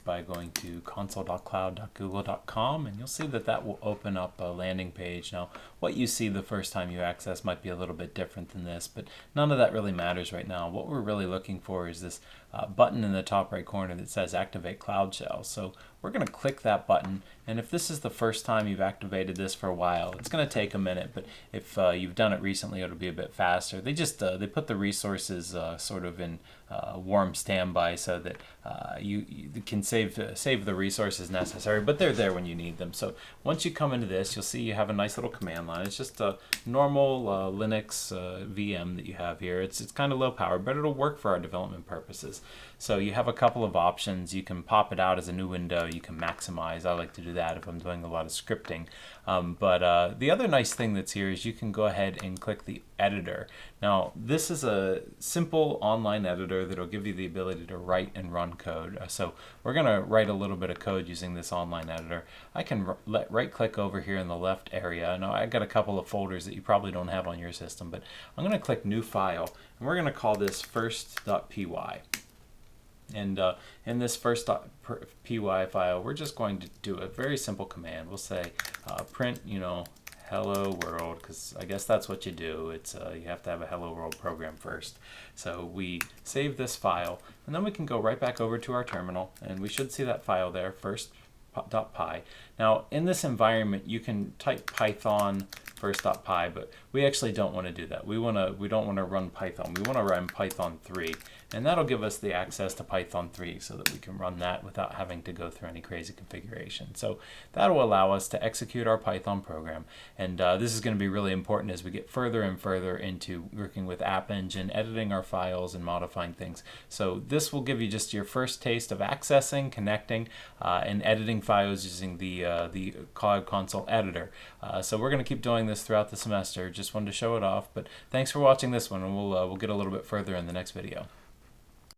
by going to console.cloud.google.com, and you'll see that that will open up a landing page. Now, what you see the first time you access might be a little bit different than this, but none of that really matters right now. What we're really looking for is this button in the top right corner that says Activate Cloud Shell. So we're going to click that button, and if this is the first time you've activated this for a while, it's going to take a minute, but if you've done it recently, it'll be a bit faster. They just they put the resources sort of in warm standby so that you can save the resources necessary, but they're there when you need them. So once you come into this, you'll see you have a nice little command line. It's just a normal Linux VM that you have here. It's kind of low power, but it'll work for our development purposes. So you have a couple of options. You can pop it out as a new window. You can maximize. I like to do that if I'm doing a lot of scripting. But the other nice thing that's here is you can go ahead and click the editor. Now, this is a simple online editor that'll give you the ability to write and run code. So we're going to write a little bit of code using this online editor. I can right click over here in the left area. Now, I got a couple of folders that you probably don't have on your system, but I'm going to click New File, and we're going to call this first.py. And in this first.py file, we're just going to do a very simple command. We'll say print, hello world, because I guess that's what you do. It's you have to have a hello world program first. So we save this file, and then we can go right back over to our terminal, and we should see that file there, first.py. Now, in this environment, you can type Python first.py, but we actually don't want to do that. We don't want to run Python. We want to run Python 3, and that'll give us the access to Python 3 so that we can run that without having to go through any crazy configuration. So that'll allow us to execute our Python program, and this is going to be really important as we get further and further into working with App Engine, editing our files and modifying things. So this will give you just your first taste of accessing, connecting, and editing files using the Cloud Console editor. So we're going to keep doing this throughout the semester. Just wanted to show it off, but thanks for watching this one, and we'll get a little bit further in the next video.